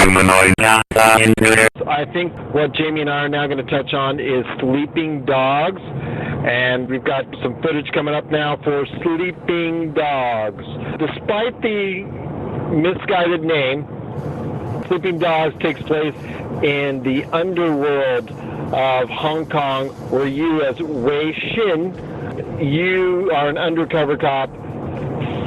humanoid data intruder. I think what Jamie and I are now going to touch on is Sleeping Dogs, and we've got some footage coming up now for Sleeping Dogs. Despite the misguided name, Sleeping Dogs takes place in the underworld of Hong Kong, where you, as Wei Shin, you are an undercover cop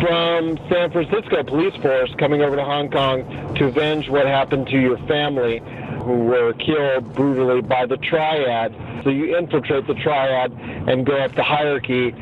from San Francisco police force coming over to Hong Kong to avenge what happened to your family, who were killed brutally by the Triad. So you infiltrate the Triad and go up the hierarchy.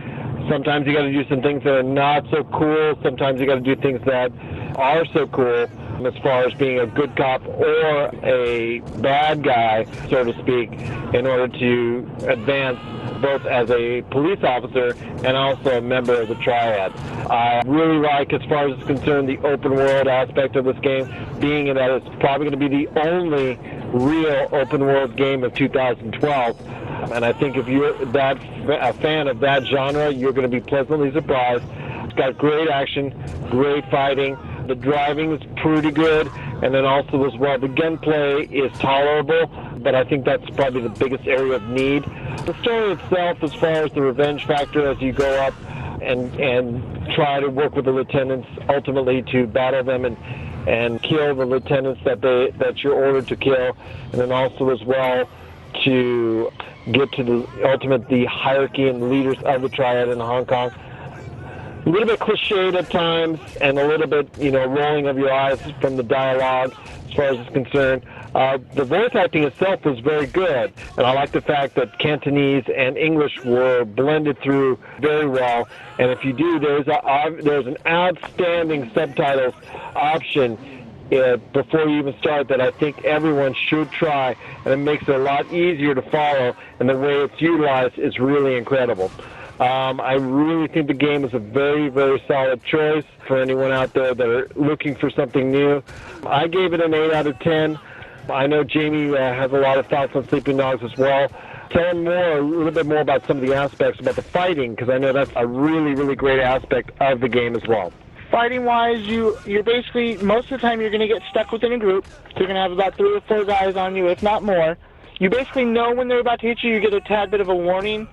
Sometimes you got to do some things that are not so cool. Sometimes you got to do things that are so cool, as far as being a good cop or a bad guy, so to speak, in order to advance both as a police officer and also a member of the Triad. I really like, as far as it's concerned, the open world aspect of this game, being that it's probably going to be the only real open world game of 2012. And I think if you're a fan of that genre, you're going to be pleasantly surprised. It's got great action, great fighting. The driving is pretty good, and then also as well, the gunplay is tolerable, but I think that's probably the biggest area of need. The story itself, as far as the revenge factor as you go up and try to work with the lieutenants, ultimately to battle them and kill the lieutenants that you're ordered to kill, and then also as well to get to the hierarchy and leaders of the Triad in Hong Kong. A little bit cliched at times, and a little bit, rolling of your eyes from the dialogue as far as it's concerned. The voice acting itself was very good, and I like the fact that Cantonese and English were blended through very well. And if you do, there's an outstanding subtitles option before you even start that I think everyone should try, and it makes it a lot easier to follow, and the way it's utilized is really incredible. I really think the game is a very, very solid choice for anyone out there that are looking for something new. I gave it an 8 out of 10. I know Jamie has a lot of thoughts on Sleeping Dogs as well. Tell him a little bit more about some of the aspects about the fighting, because I know that's a really, really great aspect of the game as well. Fighting-wise, you're basically, most of the time you're going to get stuck within a group. So you're going to have about 3 or 4 guys on you, if not more. You basically know when they're about to hit you. You get a tad bit of a warning.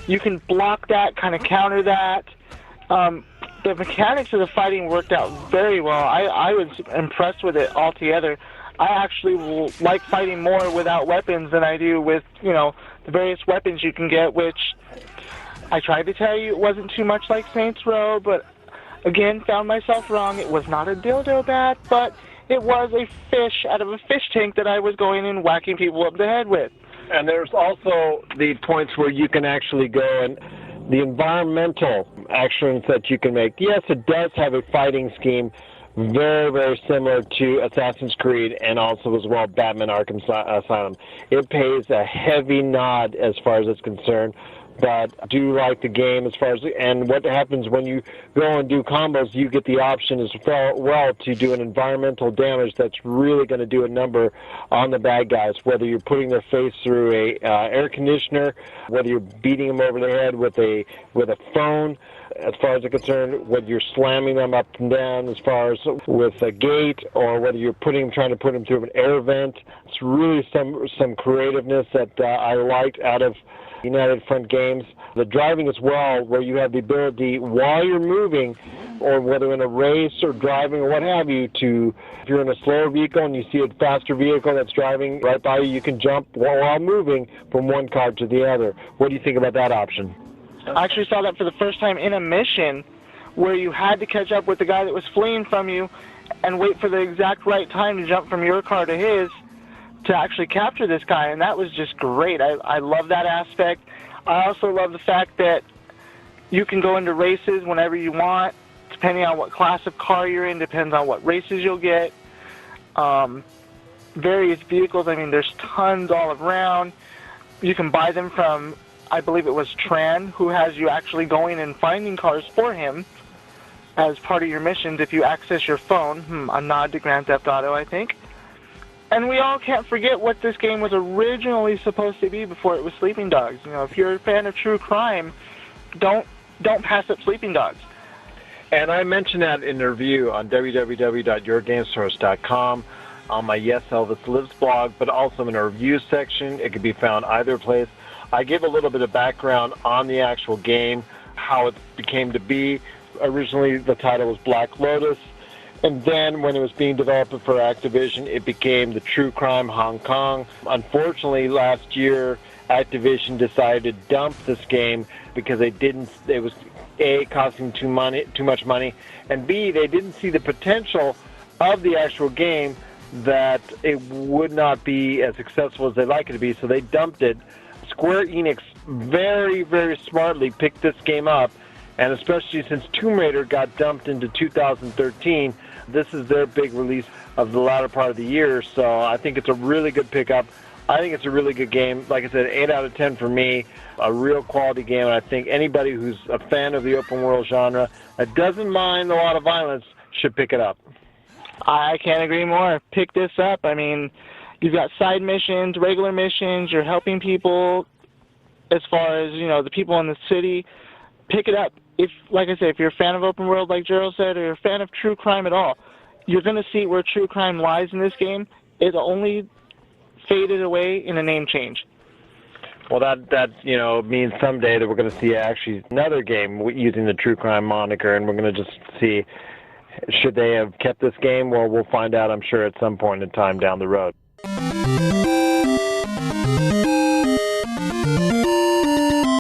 You can block that, kind of counter that. The mechanics of the fighting worked out very well. I was impressed with it altogether. I actually like fighting more without weapons than I do with, the various weapons you can get, which I tried to tell you it wasn't too much like Saints Row, but again, found myself wrong. It was not a dildo bat, but it was a fish out of a fish tank that I was going and whacking people up the head with. And there's also the points where you can actually go and the environmental actions that you can make. Yes, it does have a fighting scheme very, very similar to Assassin's Creed and also as well Batman Arkham Asylum. It pays a heavy nod as far as it's concerned, but I do like the game as far as, and what happens when you go and do combos, you get the option as well to do an environmental damage that's really going to do a number on the bad guys, whether you're putting their face through a air conditioner, whether you're beating them over the head with a phone, as far as it's concerned, whether you're slamming them up and down as far as with a gate, or whether you're trying to put them through an air vent. It's really some creativeness that I liked out of United Front games. The driving as well, where you have the ability while you're moving, or whether in a race or driving or what have you, if you're in a slower vehicle and you see a faster vehicle that's driving right by you, you can jump while moving from one car to the other. What do you think about that option? I actually saw that for the first time in a mission where you had to catch up with the guy that was fleeing from you and wait for the exact right time to jump from your car to his to actually capture this guy, and that was just great. I love that aspect. I also love the fact that you can go into races whenever you want, depending on what class of car you're in, depends on what races you'll get. Various vehicles, there's tons all around. You can buy them from, I believe it was Tran, who has you actually going and finding cars for him as part of your missions if you access your phone. A nod to Grand Theft Auto, I think. And we all can't forget what this game was originally supposed to be before it was Sleeping Dogs. If you're a fan of true crime, don't pass up Sleeping Dogs. And I mentioned that in the review on www.yourgamesource.com. on my Yes Elvis Lives blog, but also in a review section. It can be found either place. I give a little bit of background on the actual game, how it became to be. Originally, the title was Black Lotus, and then when it was being developed for Activision, it became the True Crime Hong Kong. Unfortunately, last year, Activision decided to dump this game because it was A, costing too much money, and B, they didn't see the potential of the actual game, that it would not be as successful as they'd like it to be, so they dumped it. Square Enix very, very smartly picked this game up, and especially since Tomb Raider got dumped into 2013, this is their big release of the latter part of the year, so I think it's a really good pickup. I think it's a really good game. Like I said, 8 out of 10 for me, a real quality game, and I think anybody who's a fan of the open world genre that doesn't mind a lot of violence should pick it up. I can't agree more. Pick this up. I mean, you've got side missions, regular missions, you're helping people as far as, the people in the city. Pick it up. Like I said, if you're a fan of open world, like Gerald said, or you're a fan of true crime at all, you're going to see where true crime lies in this game. It only faded away in a name change. Well, that means someday that we're going to see actually another game using the true crime moniker, and we're going to just see, should they have kept this game? Well, we'll find out, I'm sure, at some point in time down the road.